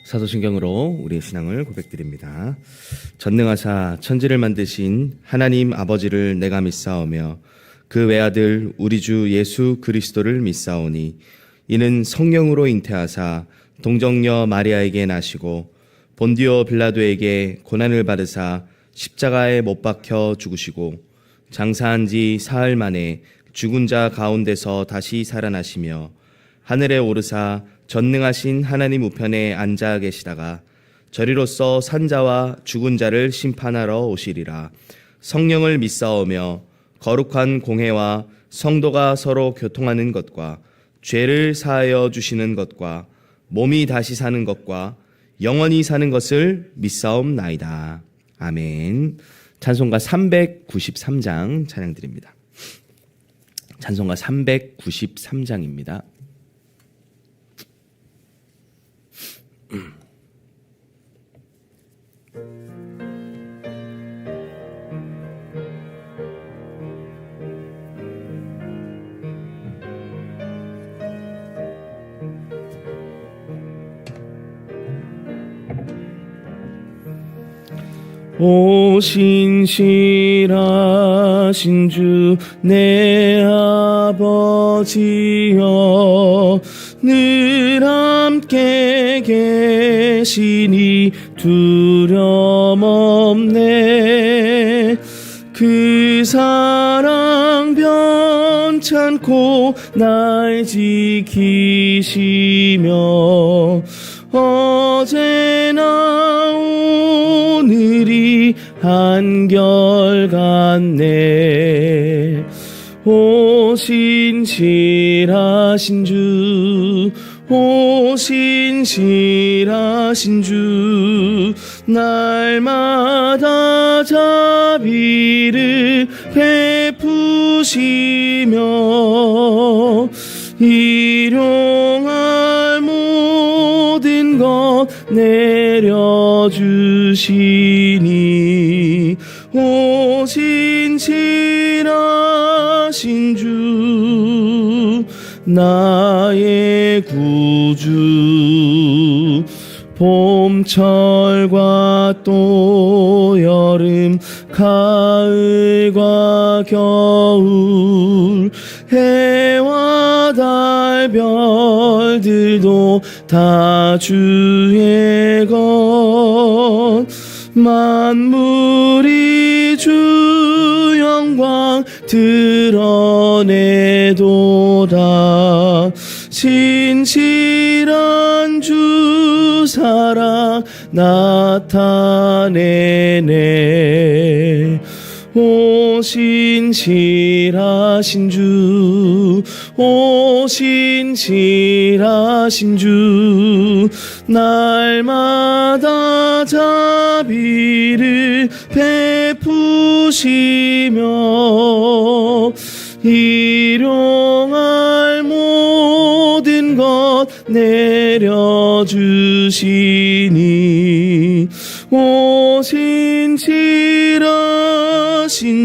사도신경으로 우리의 신앙을 고백드립니다. 전능하사 천지를 만드신 하나님 아버지를 내가 믿사오며 그 외아들 우리 주 예수 그리스도를 믿사오니 이는 성령으로 잉태하사 동정녀 마리아에게 나시고 본디오 빌라도에게 고난을 받으사 십자가에 못 박혀 죽으시고 장사한 지 사흘 만에 죽은 자 가운데서 다시 살아나시며 하늘에 오르사 전능하신 하나님 우편에 앉아 계시다가 저리로서 산자와 죽은 자를 심판하러 오시리라. 성령을 믿사오며 거룩한 공회와 성도가 서로 교통하는 것과 죄를 사하여 주시는 것과 몸이 다시 사는 것과 영원히 사는 것을 믿사옵나이다. 아멘. 찬송가 393장 찬양드립니다. 찬송가 393장입니다. 오 신실하신 주 내 아버지여 늘 함께 계시니 두려움 없네. 그 사랑 변찮고 날 지키시며 어제나 오늘이 한결같네. 오 신실하신 주, 오 신실하신 주, 날마다 자비를 베푸시며 일용할 모든 것 내려주시니 오 신실하신 주 나의 구주. 봄철과 또 여름 가을과 겨울 해와 달 별들도 다 주의 것. 만물이 주 영광 드러내도다. 신실한 주 사랑 나타내네. 오 신실하신 주, 오 신실하신 주, 날마다 자비를 베푸시며 일용할 모든 것 내려주시니 오 신실하신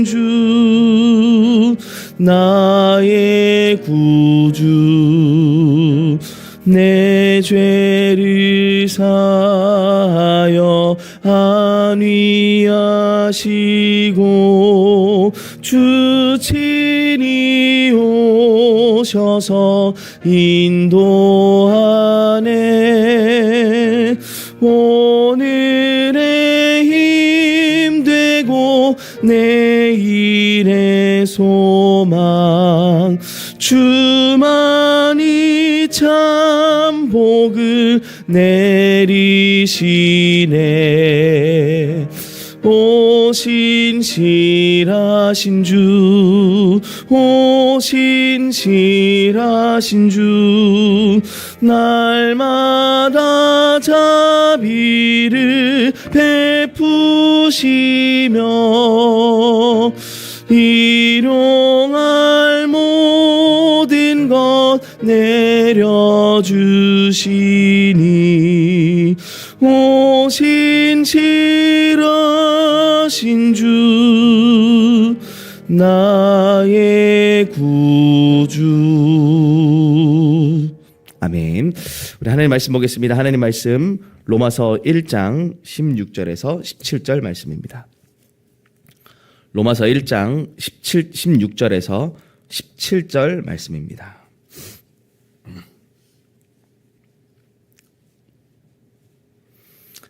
주 나의 구주. 내 죄를 사하여 안위하시고 주 친히 오셔서 인도하네. 오늘의 힘 되고 내일의 소망 주만이 참 복을 내리시네. 오 신실하신 주, 오 신실하신 주, 날마다 자비를 베푸시며 일용할 모든 것 내려주시니 오 신실하신 주 나의 구주. 아멘. 우리 하나님 말씀 보겠습니다. 하나님 말씀 로마서 1장 16절에서 17절 말씀입니다. 로마서 1장 16절에서 17절 말씀입니다.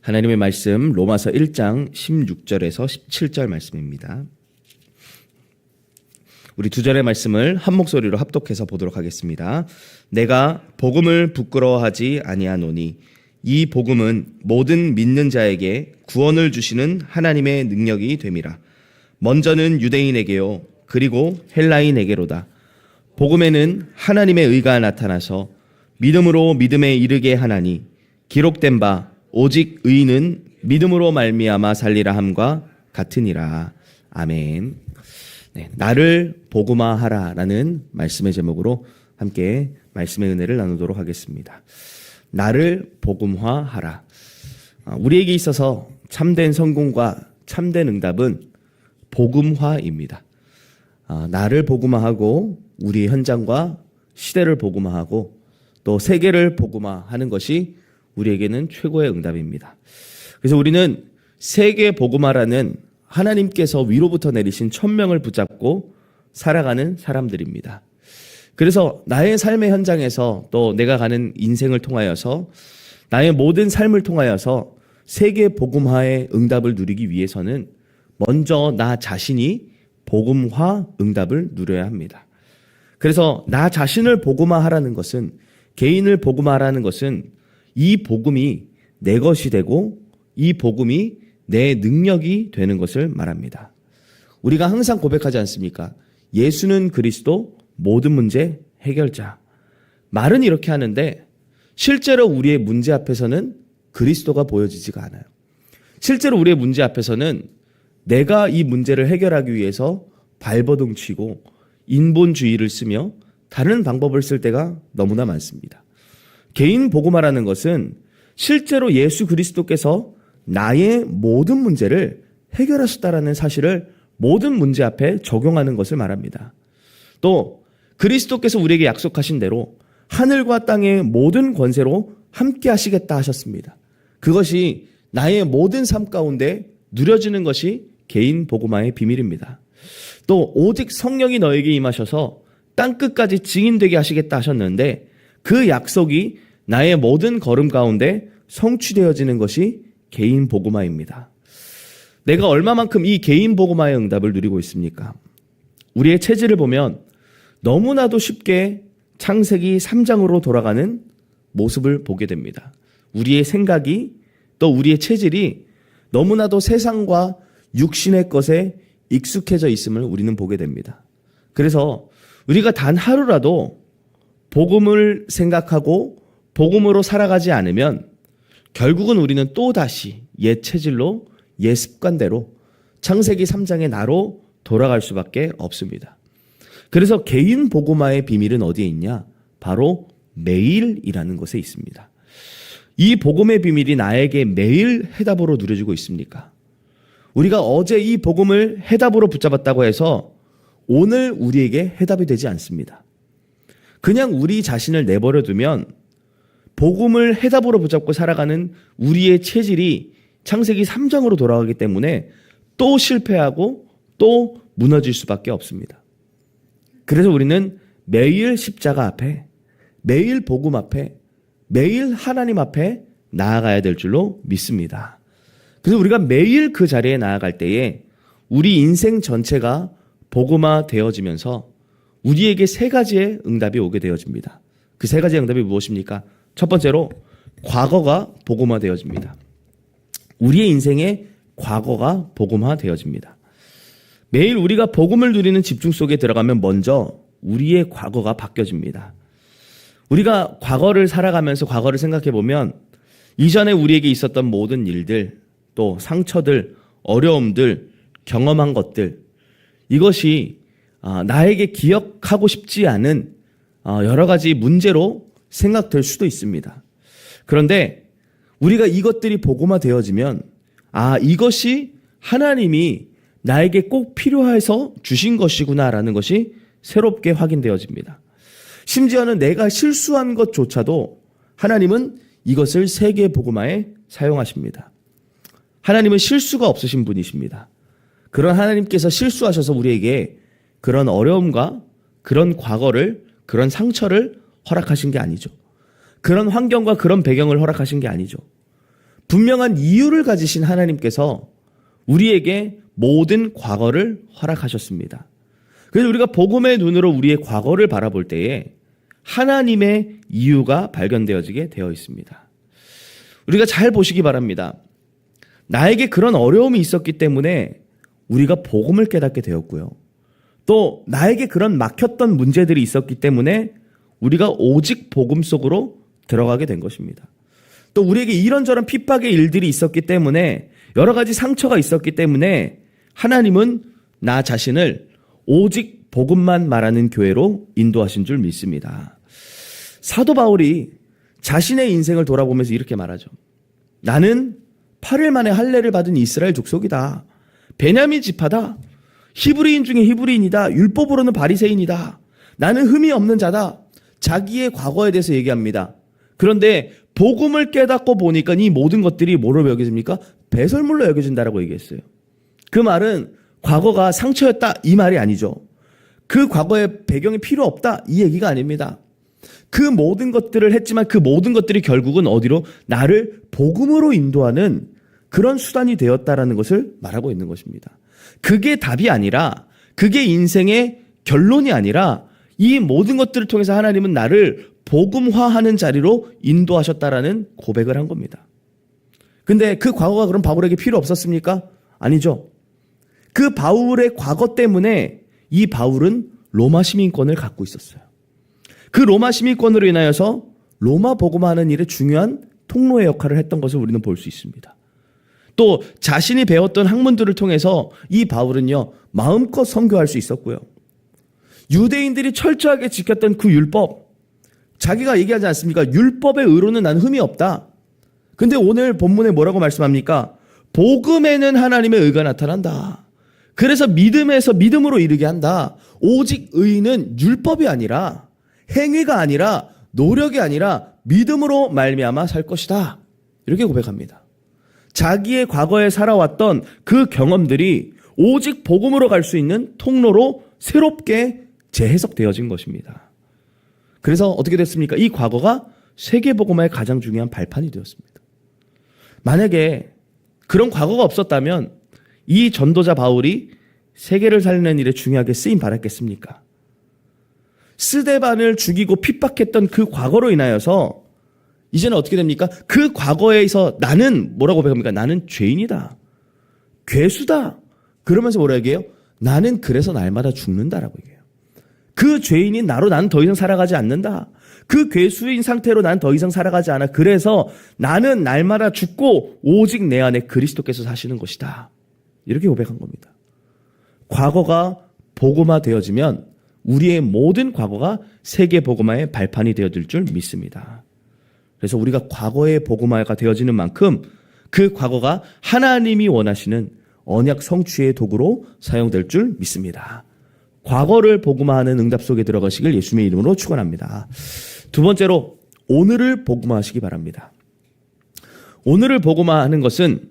하나님의 말씀 로마서 1장 16절에서 17절 말씀입니다. 우리 두 절의 말씀을 한 목소리로 합독해서 보도록 하겠습니다. 내가 복음을 부끄러워하지 아니하노니 이 복음은 모든 믿는 자에게 구원을 주시는 하나님의 능력이 됨이라. 먼저는 유대인에게요 그리고 헬라인에게로다. 복음에는 하나님의 의가 나타나서 믿음으로 믿음에 이르게 하나니 기록된 바 오직 의인은 믿음으로 말미암아 살리라 함과 같으니라. 아멘. 네, 나를 복음화하라라는 말씀의 제목으로 함께 말씀의 은혜를 나누도록 하겠습니다. 나를 복음화하라. 우리에게 있어서 참된 성공과 참된 응답은 복음화입니다. 나를 복음화하고 우리 현장과 시대를 복음화하고 또 세계를 복음화하는 것이 우리에게는 최고의 응답입니다. 그래서 우리는 세계 복음화라는 하나님께서 위로부터 내리신 천명을 붙잡고 살아가는 사람들입니다. 그래서 나의 삶의 현장에서 또 내가 가는 인생을 통하여서 나의 모든 삶을 통하여서 세계 복음화의 응답을 누리기 위해서는 먼저 나 자신이 복음화 응답을 누려야 합니다. 그래서 나 자신을 복음화하라는 것은, 개인을 복음화하라는 것은 이 복음이 내 것이 되고 이 복음이 내 능력이 되는 것을 말합니다. 우리가 항상 고백하지 않습니까? 예수는 그리스도 모든 문제 해결자. 말은 이렇게 하는데 실제로 우리의 문제 앞에서는 그리스도가 보여지지가 않아요. 실제로 우리의 문제 앞에서는 내가 이 문제를 해결하기 위해서 발버둥 치고 인본주의를 쓰며 다른 방법을 쓸 때가 너무나 많습니다. 개인 복음화라는 것은 실제로 예수 그리스도께서 나의 모든 문제를 해결하셨다라는 사실을 모든 문제 앞에 적용하는 것을 말합니다. 또 그리스도께서 우리에게 약속하신 대로 하늘과 땅의 모든 권세로 함께 하시겠다 하셨습니다. 그것이 나의 모든 삶 가운데 누려지는 것이 개인 복음화의 비밀입니다. 또 오직 성령이 너에게 임하셔서 땅끝까지 증인되게 하시겠다 하셨는데 그 약속이 나의 모든 걸음 가운데 성취되어지는 것이 개인 복음화입니다. 내가 얼마만큼 이 개인 복음화의 응답을 누리고 있습니까? 우리의 체질을 보면 너무나도 쉽게 창세기 3장으로 돌아가는 모습을 보게 됩니다. 우리의 생각이 또 우리의 체질이 너무나도 세상과 육신의 것에 익숙해져 있음을 우리는 보게 됩니다. 그래서 우리가 단 하루라도 복음을 생각하고 복음으로 살아가지 않으면 결국은 우리는 또다시 옛 체질로 옛 습관대로 창세기 3장의 나로 돌아갈 수밖에 없습니다. 그래서 개인 복음화의 비밀은 어디에 있냐? 바로 매일이라는 것에 있습니다. 이 복음의 비밀이 나에게 매일 해답으로 누려지고 있습니까? 우리가 어제 이 복음을 해답으로 붙잡았다고 해서 오늘 우리에게 해답이 되지 않습니다. 그냥 우리 자신을 내버려 두면 복음을 해답으로 붙잡고 살아가는 우리의 체질이 창세기 3장으로 돌아가기 때문에 또 실패하고 또 무너질 수밖에 없습니다. 그래서 우리는 매일 십자가 앞에, 매일 복음 앞에, 매일 하나님 앞에 나아가야 될 줄로 믿습니다. 그래서 우리가 매일 그 자리에 나아갈 때에 우리 인생 전체가 복음화 되어지면서 우리에게 세 가지의 응답이 오게 되어집니다. 그 세 가지의 응답이 무엇입니까? 첫 번째로 과거가 복음화 되어집니다. 우리의 인생의 과거가 복음화 되어집니다. 매일 우리가 복음을 누리는 집중 속에 들어가면 먼저 우리의 과거가 바뀌어집니다. 우리가 과거를 살아가면서 과거를 생각해 보면 이전에 우리에게 있었던 모든 일들, 또 상처들, 어려움들, 경험한 것들, 이것이 나에게 기억하고 싶지 않은 여러 가지 문제로 생각될 수도 있습니다. 그런데 우리가 이것들이 복음화 되어지면 이것이 하나님이 나에게 꼭 필요해서 주신 것이구나라는 것이 새롭게 확인되어집니다. 심지어는 내가 실수한 것조차도 하나님은 이것을 세계 복음화에 사용하십니다. 하나님은 실수가 없으신 분이십니다. 그런 하나님께서 실수하셔서 우리에게 그런 어려움과 그런 과거를, 그런 상처를 허락하신 게 아니죠. 그런 환경과 그런 배경을 허락하신 게 아니죠. 분명한 이유를 가지신 하나님께서 우리에게 모든 과거를 허락하셨습니다. 그래서 우리가 복음의 눈으로 우리의 과거를 바라볼 때에 하나님의 이유가 발견되어지게 되어 있습니다. 우리가 잘 보시기 바랍니다. 나에게 그런 어려움이 있었기 때문에 우리가 복음을 깨닫게 되었고요. 또 나에게 그런 막혔던 문제들이 있었기 때문에 우리가 오직 복음 속으로 들어가게 된 것입니다. 또 우리에게 이런저런 핍박의 일들이 있었기 때문에 여러 가지 상처가 있었기 때문에 하나님은 나 자신을 오직 복음만 말하는 교회로 인도하신 줄 믿습니다. 사도 바울이 자신의 인생을 돌아보면서 이렇게 말하죠. 나는 8일 만에 할례를 받은 이스라엘 족속이다. 베냐민 지파다. 히브리인 중에 히브리인이다. 율법으로는 바리새인이다. 나는 흠이 없는 자다. 자기의 과거에 대해서 얘기합니다. 그런데 복음을 깨닫고 보니까 이 모든 것들이 뭐로 여겨집니까? 배설물로 여겨진다라고 얘기했어요. 그 말은 과거가 상처였다 이 말이 아니죠. 그 과거의 배경이 필요 없다 이 얘기가 아닙니다. 그 모든 것들을 했지만 그 모든 것들이 결국은 어디로? 나를 복음으로 인도하는 그런 수단이 되었다라는 것을 말하고 있는 것입니다. 그게 답이 아니라, 그게 인생의 결론이 아니라 이 모든 것들을 통해서 하나님은 나를 복음화하는 자리로 인도하셨다라는 고백을 한 겁니다. 근데 그 과거가 그럼 바울에게 필요 없었습니까? 아니죠. 그 바울의 과거 때문에 이 바울은 로마 시민권을 갖고 있었어요. 그 로마 시민권으로 인하여서 로마 복음화하는 일에 중요한 통로의 역할을 했던 것을 우리는 볼 수 있습니다. 또 자신이 배웠던 학문들을 통해서 이 바울은요, 마음껏 선교할 수 있었고요. 유대인들이 철저하게 지켰던 그 율법, 자기가 얘기하지 않습니까? 율법의 의로는 난 흠이 없다. 근데 오늘 본문에 뭐라고 말씀합니까? 복음에는 하나님의 의가 나타난다. 그래서 믿음에서 믿음으로 이르게 한다. 오직 의는 율법이 아니라, 행위가 아니라, 노력이 아니라 믿음으로 말미암아 살 것이다. 이렇게 고백합니다. 자기의 과거에 살아왔던 그 경험들이 오직 복음으로 갈 수 있는 통로로 새롭게 재해석되어진 것입니다. 그래서 어떻게 됐습니까? 이 과거가 세계복음화의 가장 중요한 발판이 되었습니다. 만약에 그런 과거가 없었다면 이 전도자 바울이 세계를 살리는 일에 중요하게 쓰임 받았겠습니까? 스데반을 죽이고 핍박했던 그 과거로 인하여서 이제는 어떻게 됩니까? 그 과거에서 나는 뭐라고 고백합니까? 나는 죄인이다. 괴수다. 그러면서 뭐라 얘기해요? 나는 그래서 날마다 죽는다라고 얘기해요. 그 죄인인 나로 나는 더 이상 살아가지 않는다. 그 괴수인 상태로 나는 더 이상 살아가지 않아. 그래서 나는 날마다 죽고 오직 내 안에 그리스도께서 사시는 것이다. 이렇게 고백한 겁니다. 과거가 복음화 되어지면 우리의 모든 과거가 세계 복음화의 발판이 되어질 줄 믿습니다. 그래서 우리가 과거의 복음화가 되어지는 만큼 그 과거가 하나님이 원하시는 언약 성취의 도구로 사용될 줄 믿습니다. 과거를 복음화하는 응답 속에 들어가시길 예수님의 이름으로 축원합니다. 두 번째로 오늘을 복음화하시기 바랍니다. 오늘을 복음화하는 것은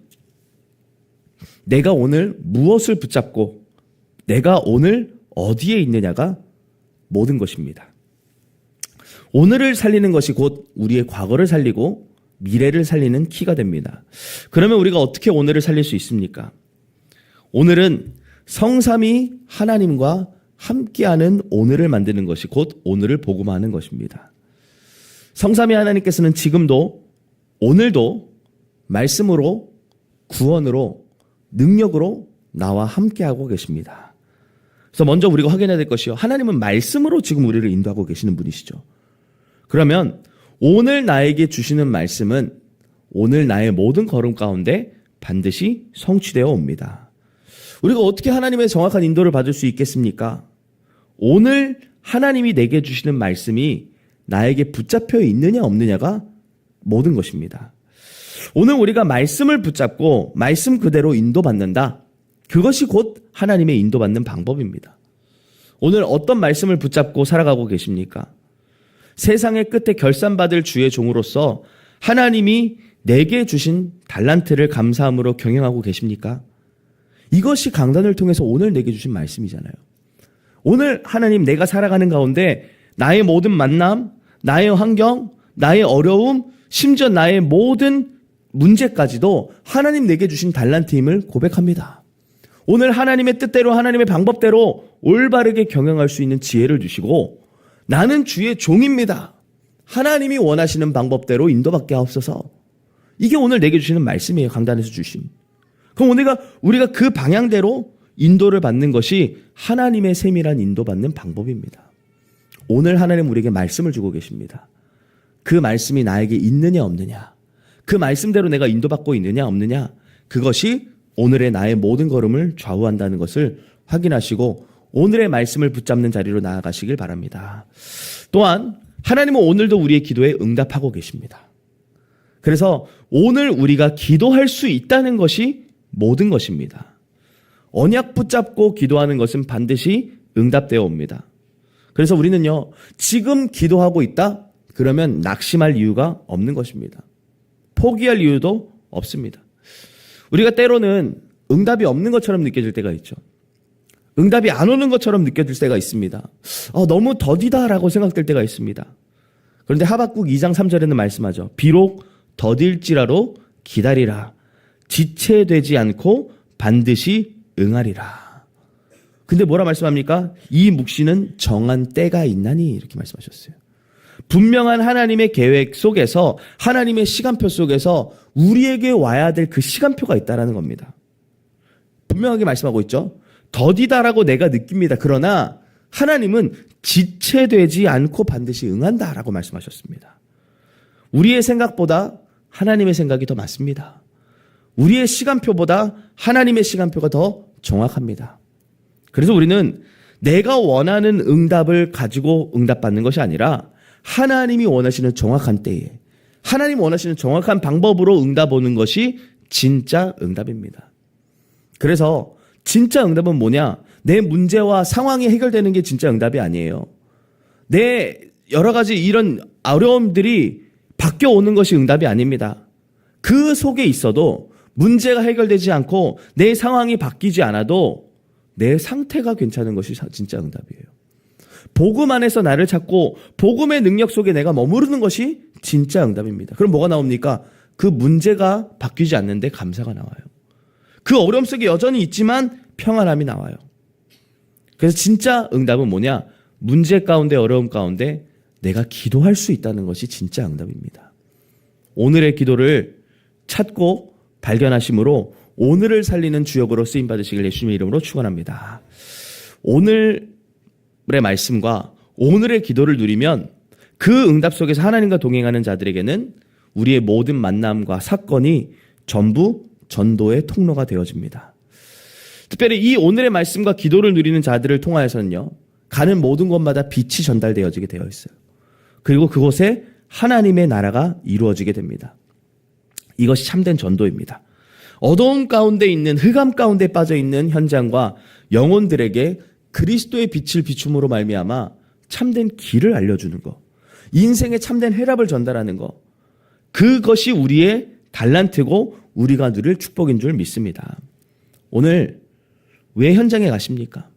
내가 오늘 무엇을 붙잡고 내가 오늘 어디에 있느냐가 모든 것입니다. 오늘을 살리는 것이 곧 우리의 과거를 살리고 미래를 살리는 키가 됩니다. 그러면 우리가 어떻게 오늘을 살릴 수 있습니까? 오늘은 성삼위 하나님과 함께하는 오늘을 만드는 것이 곧 오늘을 복음화하는 것입니다. 성삼위 하나님께서는 지금도 오늘도 말씀으로 구원으로 능력으로 나와 함께하고 계십니다. 그래서 먼저 우리가 확인해야 될 것이요. 하나님은 말씀으로 지금 우리를 인도하고 계시는 분이시죠. 그러면 오늘 나에게 주시는 말씀은 오늘 나의 모든 걸음 가운데 반드시 성취되어 옵니다. 우리가 어떻게 하나님의 정확한 인도를 받을 수 있겠습니까? 오늘 하나님이 내게 주시는 말씀이 나에게 붙잡혀 있느냐 없느냐가 모든 것입니다. 오늘 우리가 말씀을 붙잡고 말씀 그대로 인도받는다. 그것이 곧 하나님의 인도받는 방법입니다. 오늘 어떤 말씀을 붙잡고 살아가고 계십니까? 세상의 끝에 결산받을 주의 종으로서 하나님이 내게 주신 달란트를 감사함으로 경영하고 계십니까? 이것이 강단을 통해서 오늘 내게 주신 말씀이잖아요. 오늘 하나님, 내가 살아가는 가운데 나의 모든 만남, 나의 환경, 나의 어려움, 심지어 나의 모든 문제까지도 하나님 내게 주신 달란트임을 고백합니다. 오늘 하나님의 뜻대로, 하나님의 방법대로 올바르게 경영할 수 있는 지혜를 주시고, 나는 주의 종입니다. 하나님이 원하시는 방법대로 인도받게 하옵소서. 이게 오늘 내게 주시는 말씀이에요. 강단에서 주신. 그럼 우리가 그 방향대로 인도를 받는 것이 하나님의 세밀한 인도받는 방법입니다. 오늘 하나님 우리에게 말씀을 주고 계십니다. 그 말씀이 나에게 있느냐 없느냐, 그 말씀대로 내가 인도받고 있느냐 없느냐, 그것이 오늘의 나의 모든 걸음을 좌우한다는 것을 확인하시고 오늘의 말씀을 붙잡는 자리로 나아가시길 바랍니다. 또한 하나님은 오늘도 우리의 기도에 응답하고 계십니다. 그래서 오늘 우리가 기도할 수 있다는 것이 모든 것입니다. 언약 붙잡고 기도하는 것은 반드시 응답되어 옵니다. 그래서 우리는요, 지금 기도하고 있다? 그러면 낙심할 이유가 없는 것입니다. 포기할 이유도 없습니다. 우리가 때로는 응답이 없는 것처럼 느껴질 때가 있죠. 응답이 안 오는 것처럼 느껴질 때가 있습니다. 너무 더디다라고 생각될 때가 있습니다. 그런데 하박국 2장 3절에는 말씀하죠. 비록 더딜지라도 기다리라. 지체되지 않고 반드시 응하리라. 근데 뭐라 말씀합니까? 이 묵시는 정한 때가 있나니, 이렇게 말씀하셨어요. 분명한 하나님의 계획 속에서, 하나님의 시간표 속에서 우리에게 와야 될 그 시간표가 있다는 겁니다. 분명하게 말씀하고 있죠. 더디다라고 내가 느낍니다. 그러나 하나님은 지체되지 않고 반드시 응한다라고 말씀하셨습니다. 우리의 생각보다 하나님의 생각이 더 맞습니다. 우리의 시간표보다 하나님의 시간표가 더 정확합니다. 그래서 우리는 내가 원하는 응답을 가지고 응답받는 것이 아니라 하나님이 원하시는 정확한 때에, 하나님이 원하시는 정확한 방법으로 응답 오는 것이 진짜 응답입니다. 그래서 진짜 응답은 뭐냐? 내 문제와 상황이 해결되는 게 진짜 응답이 아니에요. 내 여러 가지 이런 어려움들이 바뀌어 오는 것이 응답이 아닙니다. 그 속에 있어도 문제가 해결되지 않고 내 상황이 바뀌지 않아도 내 상태가 괜찮은 것이 진짜 응답이에요. 복음 안에서 나를 찾고 복음의 능력 속에 내가 머무르는 것이 진짜 응답입니다. 그럼 뭐가 나옵니까? 그 문제가 바뀌지 않는데 감사가 나와요. 그 어려움 속에 여전히 있지만 평안함이 나와요. 그래서 진짜 응답은 뭐냐? 문제 가운데, 어려움 가운데 내가 기도할 수 있다는 것이 진짜 응답입니다. 오늘의 기도를 찾고 발견하심으로 오늘을 살리는 주역으로 쓰임받으시길 예수님의 이름으로 축원합니다. 오늘의 말씀과 오늘의 기도를 누리면 그 응답 속에서 하나님과 동행하는 자들에게는 우리의 모든 만남과 사건이 전부 전도의 통로가 되어집니다. 특별히 이 오늘의 말씀과 기도를 누리는 자들을 통하여서는요, 가는 모든 곳마다 빛이 전달되어지게 되어 있어요. 그리고 그곳에 하나님의 나라가 이루어지게 됩니다. 이것이 참된 전도입니다. 어두운 가운데 있는, 흑암 가운데 빠져 있는 현장과 영혼들에게 그리스도의 빛을 비춤으로 말미암아 참된 길을 알려주는 것, 인생의 참된 해답을 전달하는 것, 그것이 우리의 달란트고 우리가 누릴 축복인 줄 믿습니다. 오늘 왜 현장에 가십니까?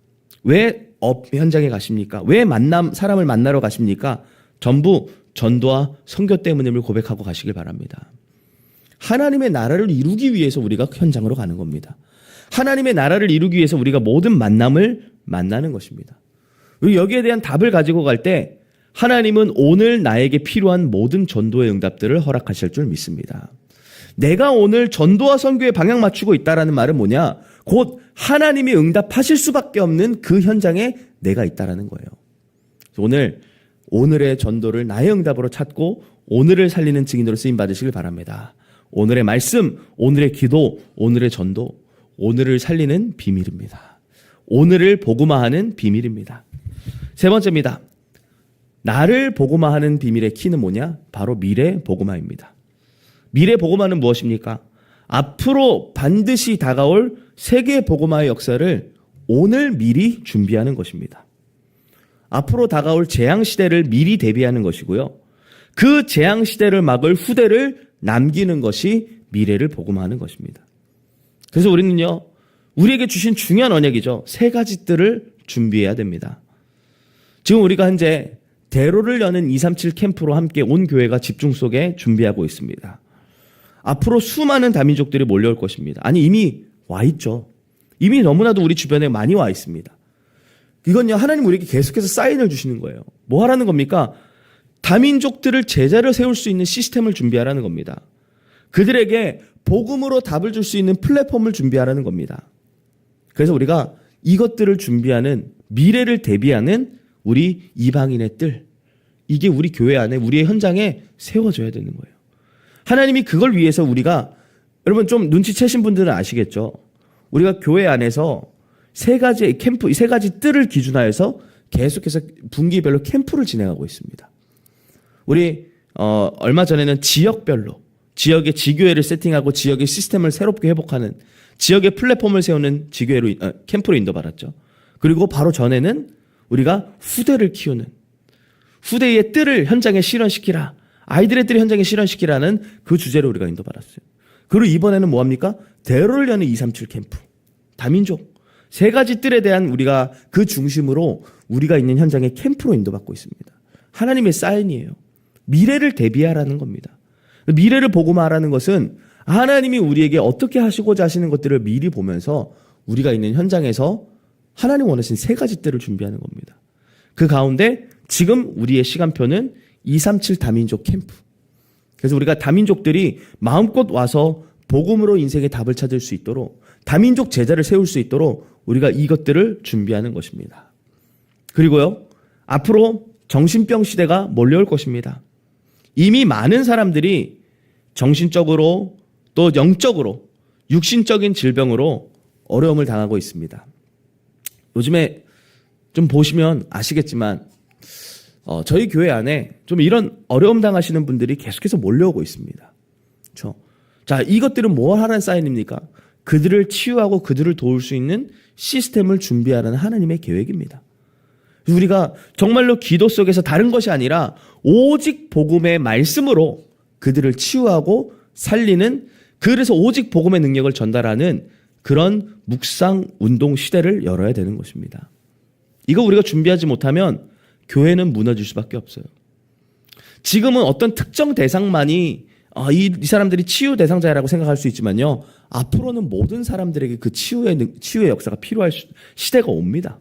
왜 업 현장에 가십니까? 왜 사람을 만나러 가십니까? 전부 전도와 선교 때문임을 고백하고 가시길 바랍니다. 하나님의 나라를 이루기 위해서 우리가 현장으로 가는 겁니다. 하나님의 나라를 이루기 위해서 우리가 모든 만남을 만나는 것입니다. 여기에 대한 답을 가지고 갈 때 하나님은 오늘 나에게 필요한 모든 전도의 응답들을 허락하실 줄 믿습니다. 내가 오늘 전도와 선교에 방향 맞추고 있다라는 말은 뭐냐? 곧 하나님이 응답하실 수밖에 없는 그 현장에 내가 있다라는 거예요. 오늘의 전도를 나의 응답으로 찾고 오늘을 살리는 증인으로 쓰임 받으시길 바랍니다. 오늘의 말씀, 오늘의 기도, 오늘의 전도, 오늘을 살리는 비밀입니다. 오늘을 복음화하는 비밀입니다. 세 번째입니다. 나를 복음화하는 비밀의 키는 뭐냐? 바로 미래 복음화입니다. 미래 복음화는 무엇입니까? 앞으로 반드시 다가올 세계 복음화의 역사를 오늘 미리 준비하는 것입니다. 앞으로 다가올 재앙시대를 미리 대비하는 것이고요. 그 재앙시대를 막을 후대를 남기는 것이 미래를 복음화하는 것입니다. 그래서 우리는요, 우리에게 주신 중요한 언약이죠. 세 가지 뜰을 준비해야 됩니다. 지금 우리가 현재 대로를 여는 237 캠프로 함께 온 교회가 집중 속에 준비하고 있습니다. 앞으로 수많은 다민족들이 몰려올 것입니다. 아니, 이미 와 있죠. 이미 너무나도 우리 주변에 많이 와 있습니다. 이건요, 하나님 우리에게 계속해서 사인을 주시는 거예요. 뭐 하라는 겁니까? 다민족들을 제자를 세울 수 있는 시스템을 준비하라는 겁니다. 그들에게 복음으로 답을 줄 수 있는 플랫폼을 준비하라는 겁니다. 그래서 우리가 이것들을 준비하는, 미래를 대비하는 우리 이방인의 뜰, 이게 우리 교회 안에, 우리의 현장에 세워져야 되는 거예요. 하나님이 그걸 위해서 우리가, 여러분 좀 눈치채신 분들은 아시겠죠? 우리가 교회 안에서 세 가지 캠프, 세 가지 뜰을 기준하여서 계속해서 분기별로 캠프를 진행하고 있습니다. 우리 얼마 전에는 지역별로, 지역의 지교회를 세팅하고 지역의 시스템을 새롭게 회복하는, 지역의 플랫폼을 세우는 지교회로 캠프로 인도받았죠. 그리고 바로 전에는 우리가 후대를 키우는, 후대의 뜰을 현장에 실현시키라, 아이들의 뜰을 현장에 실현시키라는 그 주제로 우리가 인도받았어요. 그리고 이번에는 뭐합니까? 대로를 여는 237 캠프, 다민족 세 가지 뜰에 대한 우리가 그 중심으로 우리가 있는 현장에 캠프로 인도받고 있습니다. 하나님의 사인이에요. 미래를 대비하라는 겁니다. 미래를 복음화하라는 것은 하나님이 우리에게 어떻게 하시고자 하시는 것들을 미리 보면서 우리가 있는 현장에서 하나님 원하신 세 가지 뜰을 준비하는 겁니다. 그 가운데 지금 우리의 시간표는 237 다민족 캠프. 그래서 우리가 다민족들이 마음껏 와서 복음으로 인생의 답을 찾을 수 있도록, 다민족 제자를 세울 수 있도록 우리가 이것들을 준비하는 것입니다. 그리고요, 앞으로 정신병 시대가 몰려올 것입니다. 이미 많은 사람들이 정신적으로 또 영적으로 육신적인 질병으로 어려움을 당하고 있습니다. 요즘에 좀 보시면 아시겠지만 저희 교회 안에 좀 이런 어려움 당하시는 분들이 계속해서 몰려오고 있습니다. 그렇죠? 자, 이것들은 뭐 하라는 사인입니까? 그들을 치유하고 그들을 도울 수 있는 시스템을 준비하라는 하나님의 계획입니다. 우리가 정말로 기도 속에서 다른 것이 아니라 오직 복음의 말씀으로 그들을 치유하고 살리는, 그래서 오직 복음의 능력을 전달하는 그런 묵상 운동 시대를 열어야 되는 것입니다. 이거 우리가 준비하지 못하면 교회는 무너질 수밖에 없어요. 지금은 어떤 특정 대상만이 이 사람들이 치유 대상자라고 생각할 수 있지만요, 앞으로는 모든 사람들에게 그 치유의 역사가 필요할 시대가 옵니다.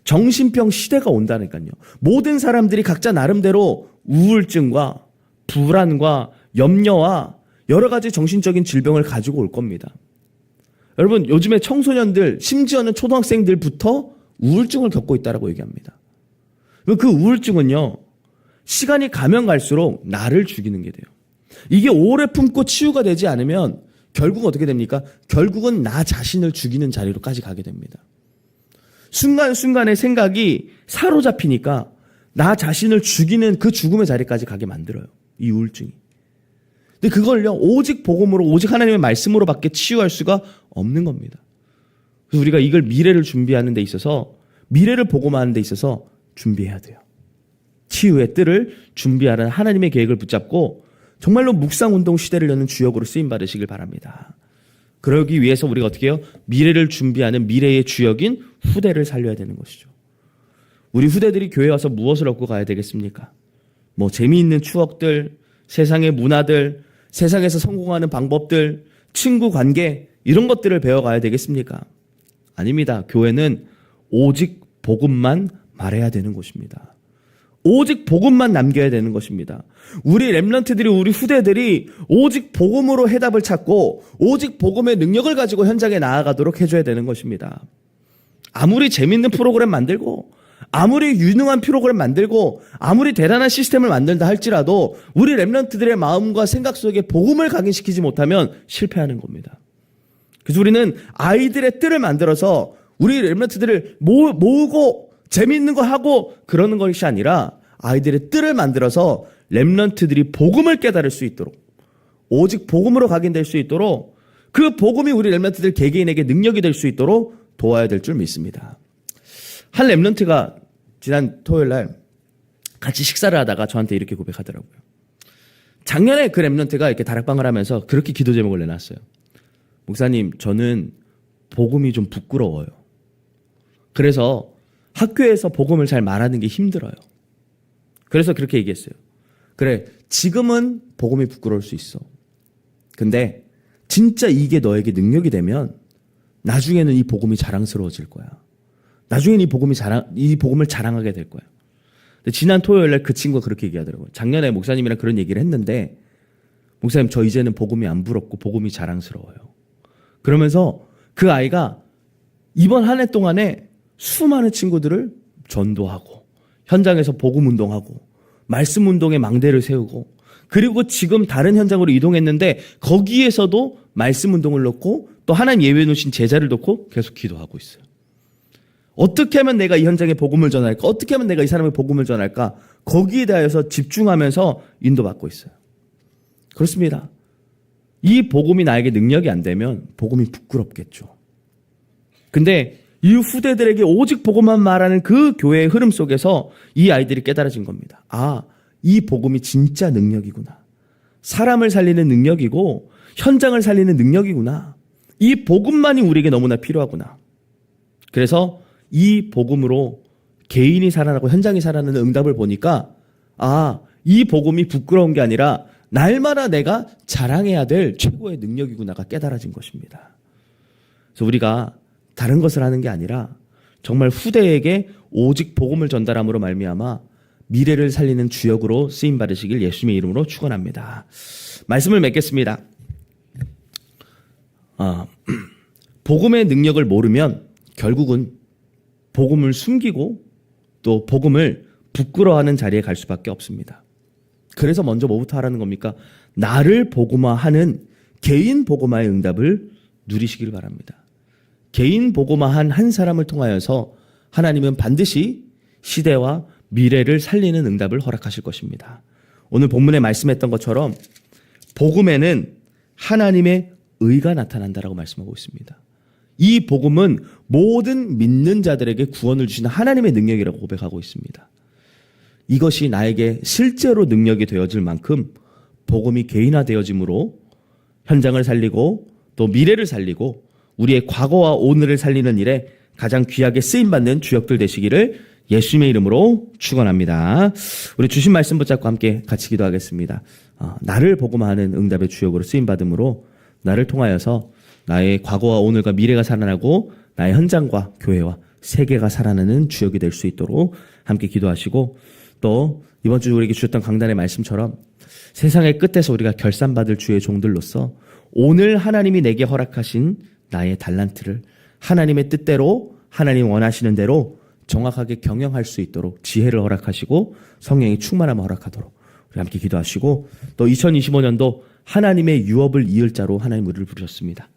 정신병 시대가 온다니까요. 모든 사람들이 각자 나름대로 우울증과 불안과 염려와 여러 가지 정신적인 질병을 가지고 올 겁니다. 여러분, 요즘에 청소년들, 심지어는 초등학생들부터 우울증을 겪고 있다고 얘기합니다. 그 우울증은요, 시간이 가면 갈수록 나를 죽이는 게 돼요. 이게 오래 품고 치유가 되지 않으면 결국은 어떻게 됩니까? 결국은 나 자신을 죽이는 자리로까지 가게 됩니다. 순간순간의 생각이 사로잡히니까 나 자신을 죽이는 그 죽음의 자리까지 가게 만들어요. 이 우울증이. 근데 그걸요, 오직 복음으로, 오직 하나님의 말씀으로밖에 치유할 수가 없는 겁니다. 그래서 우리가 이걸 미래를 준비하는 데 있어서, 미래를 복음화하는 데 있어서 준비해야 돼요. 치유의 뜰을 준비하는 하나님의 계획을 붙잡고 정말로 묵상운동 시대를 여는 주역으로 쓰임받으시길 바랍니다. 그러기 위해서 우리가 어떻게 해요? 미래를 준비하는 미래의 주역인 후대를 살려야 되는 것이죠. 우리 후대들이 교회에 와서 무엇을 얻고 가야 되겠습니까? 뭐 재미있는 추억들, 세상의 문화들, 세상에서 성공하는 방법들, 친구 관계, 이런 것들을 배워가야 되겠습니까? 아닙니다. 교회는 오직 복음만 말해야 되는 곳입니다. 오직 복음만 남겨야 되는 것입니다. 우리 렘넌트들이, 우리 후대들이 오직 복음으로 해답을 찾고 오직 복음의 능력을 가지고 현장에 나아가도록 해줘야 되는 것입니다. 아무리 재밌는 프로그램 만들고, 아무리 유능한 프로그램 만들고, 아무리 대단한 시스템을 만든다 할지라도 우리 렘넌트들의 마음과 생각 속에 복음을 각인시키지 못하면 실패하는 겁니다. 그래서 우리는 아이들의 뜰을 만들어서 우리 렘넌트들을 모으고 재미있는 거 하고 그러는 것이 아니라 아이들의 뜰을 만들어서 렘넌트들이 복음을 깨달을 수 있도록, 오직 복음으로 각인될 수 있도록, 그 복음이 우리 렘넌트들 개개인에게 능력이 될 수 있도록 도와야 될 줄 믿습니다. 한 렘넌트가 지난 토요일 날 같이 식사를 하다가 저한테 이렇게 고백하더라고요. 작년에 그 랩런트가 이렇게 다락방을 하면서 그렇게 기도 제목을 내놨어요. 목사님, 저는 복음이 좀 부끄러워요. 그래서 학교에서 복음을 잘 말하는 게 힘들어요. 그래서 그렇게 얘기했어요. 그래, 지금은 복음이 부끄러울 수 있어. 근데 진짜 이게 너에게 능력이 되면 나중에는 이 복음이 자랑스러워질 거야. 나중에는 이 복음을 자랑하게 될 거야. 근데 지난 토요일 날 그 친구가 그렇게 얘기하더라고요. 작년에 목사님이랑 그런 얘기를 했는데, 목사님, 저 이제는 복음이 안 부럽고 복음이 자랑스러워요. 그러면서 그 아이가 이번 한 해 동안에 수많은 친구들을 전도하고 현장에서 복음 운동하고 말씀 운동에 망대를 세우고, 그리고 지금 다른 현장으로 이동했는데 거기에서도 말씀 운동을 놓고 또 하나님 예외 놓으신 제자를 놓고 계속 기도하고 있어요. 어떻게 하면 내가 이 현장에 복음을 전할까? 어떻게 하면 내가 이 사람의 복음을 전할까? 거기에 대해서 집중하면서 인도받고 있어요. 그렇습니다. 이 복음이 나에게 능력이 안 되면 복음이 부끄럽겠죠. 근데 이 후대들에게 오직 복음만 말하는 그 교회의 흐름 속에서 이 아이들이 깨달아진 겁니다. 아, 이 복음이 진짜 능력이구나. 사람을 살리는 능력이고 현장을 살리는 능력이구나. 이 복음만이 우리에게 너무나 필요하구나. 그래서 이 복음으로 개인이 살아나고 현장이 살아나는 응답을 보니까, 아, 이 복음이 부끄러운 게 아니라 날마다 내가 자랑해야 될 최고의 능력이구나가 깨달아진 것입니다. 그래서 우리가 다른 것을 하는 게 아니라 정말 후대에게 오직 복음을 전달함으로 말미암아 미래를 살리는 주역으로 쓰임 받으시길 예수님의 이름으로 축원합니다. 말씀을 맺겠습니다. 복음의 능력을 모르면 결국은 복음을 숨기고 또 복음을 부끄러워하는 자리에 갈 수밖에 없습니다. 그래서 먼저 뭐부터 하라는 겁니까? 나를 복음화하는 개인 복음화의 응답을 누리시길 바랍니다. 개인 복음화한 한 사람을 통하여서 하나님은 반드시 시대와 미래를 살리는 응답을 허락하실 것입니다. 오늘 본문에 말씀했던 것처럼 복음에는 하나님의 의가 나타난다라고 말씀하고 있습니다. 이 복음은 모든 믿는 자들에게 구원을 주시는 하나님의 능력이라고 고백하고 있습니다. 이것이 나에게 실제로 능력이 되어질 만큼 복음이 개인화되어짐으로 현장을 살리고 또 미래를 살리고 우리의 과거와 오늘을 살리는 일에 가장 귀하게 쓰임받는 주역들 되시기를 예수님의 이름으로 축원합니다. 우리 주신 말씀 붙잡고 함께 같이 기도하겠습니다. 나를 복음화하는 응답의 주역으로 쓰임받음으로 나를 통하여서 나의 과거와 오늘과 미래가 살아나고 나의 현장과 교회와 세계가 살아나는 주역이 될 수 있도록 함께 기도하시고, 또 이번 주 우리에게 주셨던 강단의 말씀처럼 세상의 끝에서 우리가 결산받을 주의 종들로서 오늘 하나님이 내게 허락하신 나의 달란트를 하나님의 뜻대로 하나님 원하시는 대로 정확하게 경영할 수 있도록 지혜를 허락하시고 성령의 충만함을 허락하도록 우리 함께 기도하시고, 또 2025년도 하나님의 유업을 이을 자로 하나님 우리를 부르셨습니다.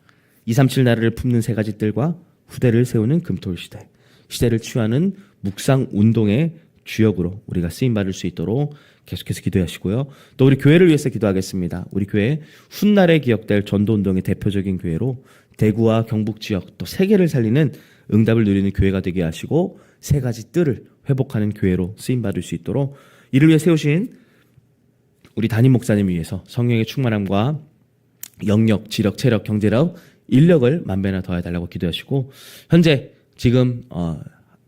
237 나라를 품는 세 가지 뜰과 후대를 세우는 금토일 시대, 시대를 취하는 묵상 운동의 주역으로 우리가 쓰임받을 수 있도록 계속해서 기도하시고요. 또 우리 교회를 위해서 기도하겠습니다. 우리 교회 훗날에 기억될 전도운동의 대표적인 교회로 대구와 경북 지역 또 세계를 살리는 응답을 누리는 교회가 되게 하시고 세 가지 뜰을 회복하는 교회로 쓰임받을 수 있도록 이를 위해 세우신 우리 담임 목사님 위해서 성령의 충만함과 영력, 지력, 체력, 경제력, 인력을 만배나 더해달라고 기도하시고, 현재 지금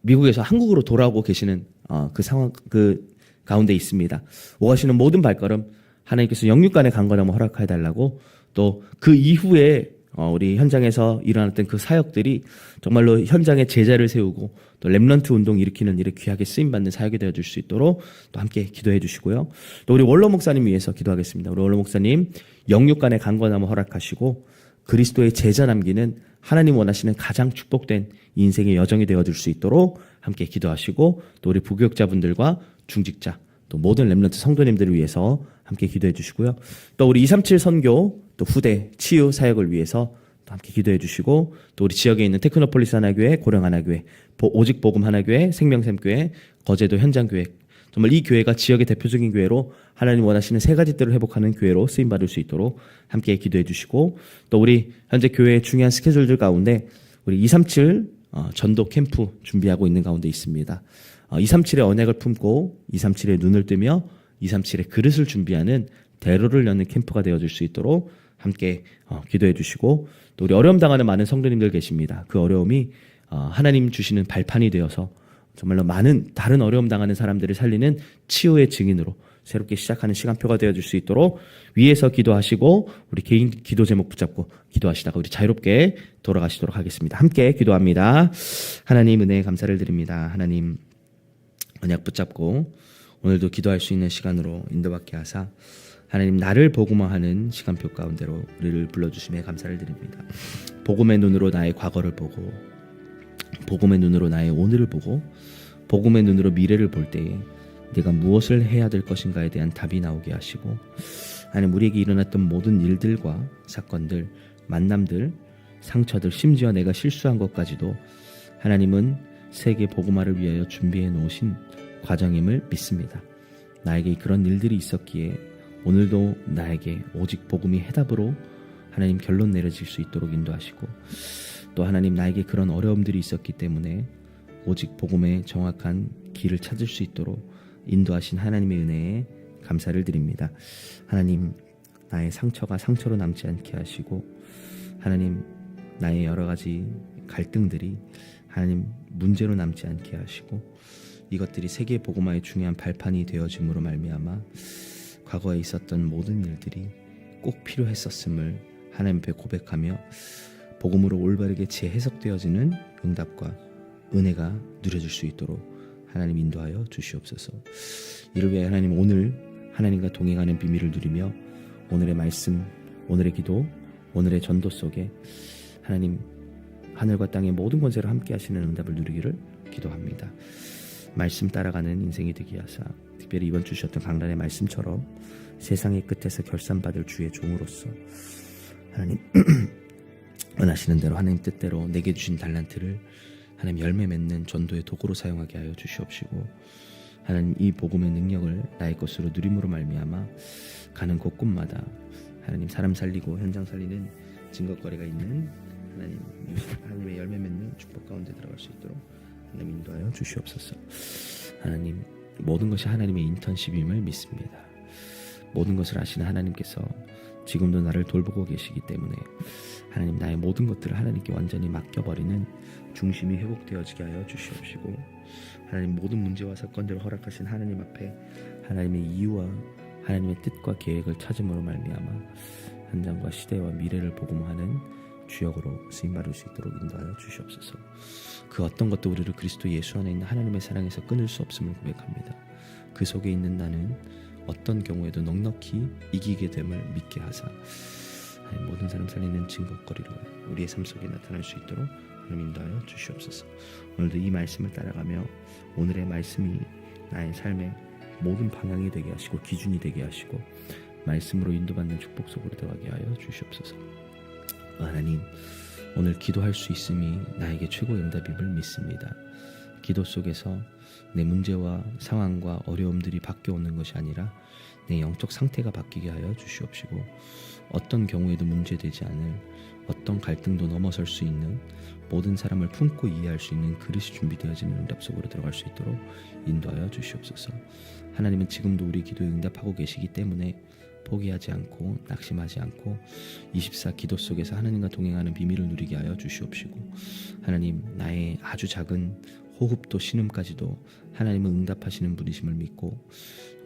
미국에서 한국으로 돌아오고 계시는 그 상황 그 가운데 있습니다. 오가시는 모든 발걸음 하나님께서 영육간의 강건함을 허락해달라고, 또 그 이후에 우리 현장에서 일어났던 그 사역들이 정말로 현장에 제자를 세우고 또 렘넌트 운동 일으키는 일에 귀하게 쓰임받는 사역이 되어줄 수 있도록 또 함께 기도해 주시고요. 또 우리 원로 목사님 위해서 기도하겠습니다. 우리 원로 목사님 영육간의 강건함을 허락하시고 그리스도의 제자 남기는 하나님 원하시는 가장 축복된 인생의 여정이 되어줄 수 있도록 함께 기도하시고, 또 우리 부교육자분들과 중직자 또 모든 렘넌트 성도님들을 위해서 함께 기도해 주시고요. 또 우리 237 선교 또 후대 치유 사역을 위해서 또 함께 기도해 주시고, 또 우리 지역에 있는 테크노폴리스 하나교회, 고령 하나교회, 오직 복음 하나교회, 생명샘교회, 거제도 현장교회, 정말 이 교회가 지역의 대표적인 교회로 하나님 원하시는 세 가지 뜰을 회복하는 교회로 쓰임받을 수 있도록 함께 기도해 주시고, 또 우리 현재 교회의 중요한 스케줄들 가운데 우리 237 전도 캠프 준비하고 있는 가운데 있습니다. 237의 언약을 품고 237의 눈을 뜨며 237의 그릇을 준비하는 대로를 여는 캠프가 되어줄 수 있도록 함께 기도해 주시고, 또 우리 어려움 당하는 많은 성도님들 계십니다. 그 어려움이 하나님 주시는 발판이 되어서 정말로 많은 다른 어려움 당하는 사람들을 살리는 치유의 증인으로 새롭게 시작하는 시간표가 되어줄 수 있도록 위에서 기도하시고 우리 개인 기도 제목 붙잡고 기도하시다가 우리 자유롭게 돌아가시도록 하겠습니다. 함께 기도합니다. 하나님 은혜에 감사를 드립니다. 하나님 언약 붙잡고 오늘도 기도할 수 있는 시간으로 인도받게 하사 하나님 나를 복음화하는 시간표 가운데로 우리를 불러주심에 감사를 드립니다. 복음의 눈으로 나의 과거를 보고, 복음의 눈으로 나의 오늘을 보고, 복음의 눈으로 미래를 볼 때에 내가 무엇을 해야 될 것인가에 대한 답이 나오게 하시고, 하나님 우리에게 일어났던 모든 일들과 사건들, 만남들, 상처들, 심지어 내가 실수한 것까지도 하나님은 세계 복음화를 위하여 준비해 놓으신 과정임을 믿습니다. 나에게 그런 일들이 있었기에 오늘도 나에게 오직 복음이 해답으로 하나님 결론 내려질 수 있도록 인도하시고, 또 하나님 나에게 그런 어려움들이 있었기 때문에 오직 복음의 정확한 길을 찾을 수 있도록 인도하신 하나님의 은혜에 감사를 드립니다. 하나님 나의 상처가 상처로 남지 않게 하시고, 하나님 나의 여러 가지 갈등들이 하나님 문제로 남지 않게 하시고, 이것들이 세계 복음화의 중요한 발판이 되어짐으로 말미암아 과거에 있었던 모든 일들이 꼭 필요했었음을 하나님 앞에 고백하며 복음으로 올바르게 재해석되어지는 응답과 은혜가 누려질 수 있도록 하나님 인도하여 주시옵소서. 이를 위해 하나님 오늘 하나님과 동행하는 비밀을 누리며 오늘의 말씀, 오늘의 기도, 오늘의 전도 속에 하나님 하늘과 땅의 모든 권세를 함께 하시는 응답을 누리기를 기도합니다. 말씀 따라가는 인생이 되게 하사 특별히 이번 주셨던 강단의 말씀처럼 세상의 끝에서 결산받을 주의 종으로서 하나님 원하시는 대로 하나님 뜻대로 내게 주신 달란트를 하나님 열매 맺는 전도의 도구로 사용하게 하여 주시옵시고, 하나님 이 복음의 능력을 나의 것으로 누림으로 말미암아 가는 곳곳마다 하나님 사람 살리고 현장 살리는 증거거리가 있는 하나님의 열매 맺는 축복 가운데 들어갈 수 있도록 하나님 인도하여 주시옵소서. 하나님 모든 것이 하나님의 인턴십임을 믿습니다. 모든 것을 아시는 하나님께서 지금도 나를 돌보고 계시기 때문에 하나님 나의 모든 것들을 하나님께 완전히 맡겨버리는 중심이 회복되어지게 하여 주시옵시고, 하나님 모든 문제와 사건들을 허락하신 하나님 앞에 하나님의 이유와 하나님의 뜻과 계획을 찾음으로 말미암아 현장과 시대와 미래를 복음하는 주역으로 쓰임받을 수 있도록 인도하여 주시옵소서. 그 어떤 것도 우리를 그리스도 예수 안에 있는 하나님의 사랑에서 끊을 수 없음을 고백합니다. 그 속에 있는 나는 어떤 경우에도 넉넉히 이기게 됨을 믿게 하사 모든 사람 살리는 증거거리로 우리의 삶 속에 나타날 수 있도록 하나님 인도하여 주시옵소서. 오늘도 이 말씀을 따라가며 오늘의 말씀이 나의 삶의 모든 방향이 되게 하시고 기준이 되게 하시고 말씀으로 인도받는 축복 속으로 들어가게 하여 주시옵소서. 하나님 오늘 기도할 수 있음이 나에게 최고의 응답임을 믿습니다. 기도 속에서 내 문제와 상황과 어려움들이 바뀌어오는 것이 아니라 내 영적 상태가 바뀌게 하여 주시옵시고, 어떤 경우에도 문제되지 않을 어떤 갈등도 넘어설 수 있는 모든 사람을 품고 이해할 수 있는 그릇이 준비되어지는 응답 속으로 들어갈 수 있도록 인도하여 주시옵소서. 하나님은 지금도 우리 기도에 응답하고 계시기 때문에 포기하지 않고 낙심하지 않고 24 기도 속에서 하나님과 동행하는 비밀을 누리게 하여 주시옵시고, 하나님 나의 아주 작은 호흡도 신음까지도 하나님은 응답하시는 분이심을 믿고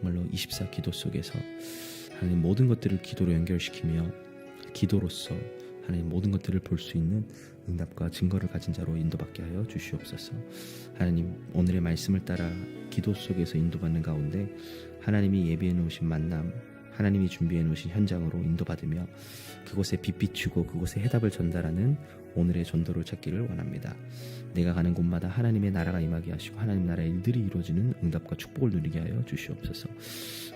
정말로 24 기도 속에서 하나님 모든 것들을 기도로 연결시키며 기도로서 하나님 모든 것들을 볼 수 있는 응답과 증거를 가진 자로 인도받게 하여 주시옵소서. 하나님 오늘의 말씀을 따라 기도 속에서 인도받는 가운데 하나님이 예비해 놓으신 만남, 하나님이 준비해 놓으신 현장으로 인도받으며 그곳에 빛 비추고 그곳에 해답을 전달하는 오늘의 전도를 찾기를 원합니다. 내가 가는 곳마다 하나님의 나라가 임하게 하시고 하나님 나라의 일들이 이루어지는 응답과 축복을 누리게 하여 주시옵소서.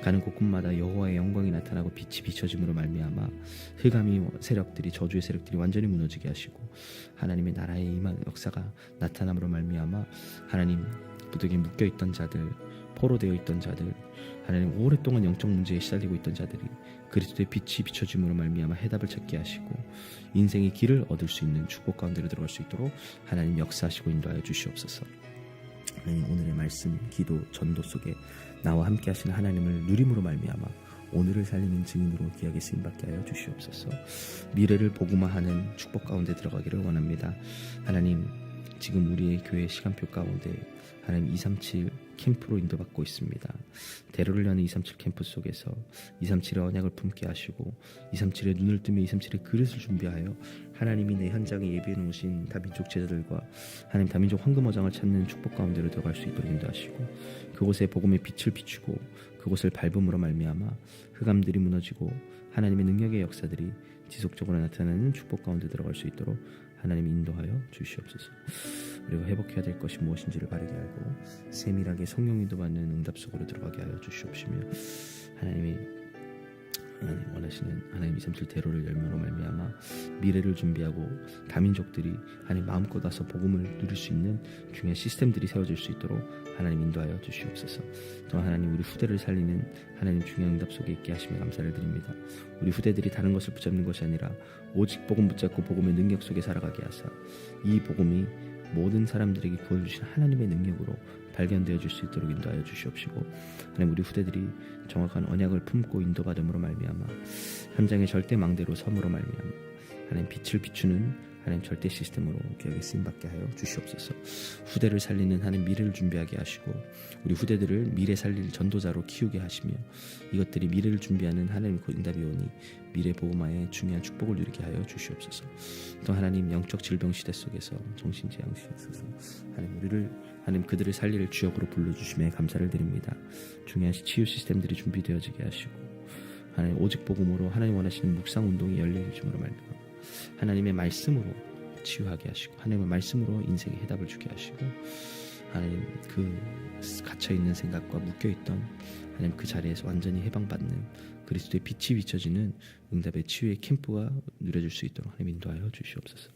가는 곳곳마다 여호와의 영광이 나타나고 빛이 비춰짐으로 말미암아 흑암이 세력들이 저주의 세력들이 완전히 무너지게 하시고 하나님의 나라의 임한 역사가 나타남으로 말미암아 하나님 부득이 묶여있던 자들, 포로되어 있던 자들, 하나님 오랫동안 영적 문제에 시달리고 있던 자들이 그리스도의 빛이 비춰짐으로 말미암아 해답을 찾게 하시고 인생의 길을 얻을 수 있는 축복 가운데로 들어갈 수 있도록 하나님 역사하시고 인도하여 주시옵소서. 하나님 오늘의 말씀, 기도, 전도 속에 나와 함께 하시는 하나님을 누림으로 말미암아 오늘을 살리는 증인으로 귀하게 쓰임받게 하여 주시옵소서. 미래를 복음화하는 축복 가운데 들어가기를 원합니다. 하나님, 지금 우리의 교회 시간표 가운데 하나님 237 캠프로 인도받고 있습니다. 대로를 여는 237 캠프 속에서 237의 언약을 품게 하시고 237의 눈을 뜨며 237의 그릇을 준비하여 하나님이 내 현장에 예비해 놓으신 다민족 제자들과 하나님 다민족 황금어장을 찾는 축복 가운데로 들어갈 수 있도록 인도하시고 그곳에 복음의 빛을 비추고 그곳을 밟음으로 말미암아 흑암들이 무너지고 하나님의 능력의 역사들이 지속적으로 나타나는 축복 가운데 들어갈 수 있도록 하나님 인도하여 주시옵소서. 그리고 회복해야 될 것이 무엇인지를 바르게 알고 세밀하게 성령 인도받는 응답 속으로 들어가게 하여 주시옵시며 하나님 원하시는 하나님 237 대로를 열매로 말미암아 미래를 준비하고 다민족들이 하나님 마음껏 와서 복음을 누릴 수 있는 중요한 시스템들이 세워질 수 있도록 하나님 인도하여 주시옵소서. 또한 하나님 우리 후대를 살리는 하나님 중요한 응답 속에 있게 하시며 감사를 드립니다. 우리 후대들이 다른 것을 붙잡는 것이 아니라 오직 복음 붙잡고 복음의 능력 속에 살아가게 하사 이 복음이 모든 사람들에게 구원주신 하나님의 능력으로 발견되어 줄 수 있도록 인도하여 주시옵시고 하나님 우리 후대들이 정확한 언약을 품고 인도받음으로 말미암아 현장의 절대 망대로 섬으로 말미암아 하나님 빛을 비추는 하나님 절대 시스템으로 귀하게 쓰임받게 하여 주시옵소서. 후대를 살리는 하나님 미래를 준비하게 하시고 우리 후대들을 미래 살릴 전도자로 키우게 하시며 이것들이 미래를 준비하는 하나님 곧 응답이 오니 미래 복음화에 중요한 축복을 누리게 하여 주시옵소서. 또 하나님 영적 질병 시대 속에서 정신재앙 시대에서 하나님 우리를 하나님 그들을 살릴 주역으로 불러주심에 감사를 드립니다. 중요한 치유 시스템들이 준비되어지게 하시고 하나님 오직 복음으로 하나님 원하시는 묵상 운동이 열려주심으로 말미암아 하나님의 말씀으로 치유하게 하시고 하나님의 말씀으로 인생의 해답을 주게 하시고 하나님 그 갇혀있는 생각과 묶여있던 하나님 그 자리에서 완전히 해방받는 그리스도의 빛이 비춰지는 응답의 치유의 캠프가 누려질 수 있도록 하나님 인도하여 주시옵소서.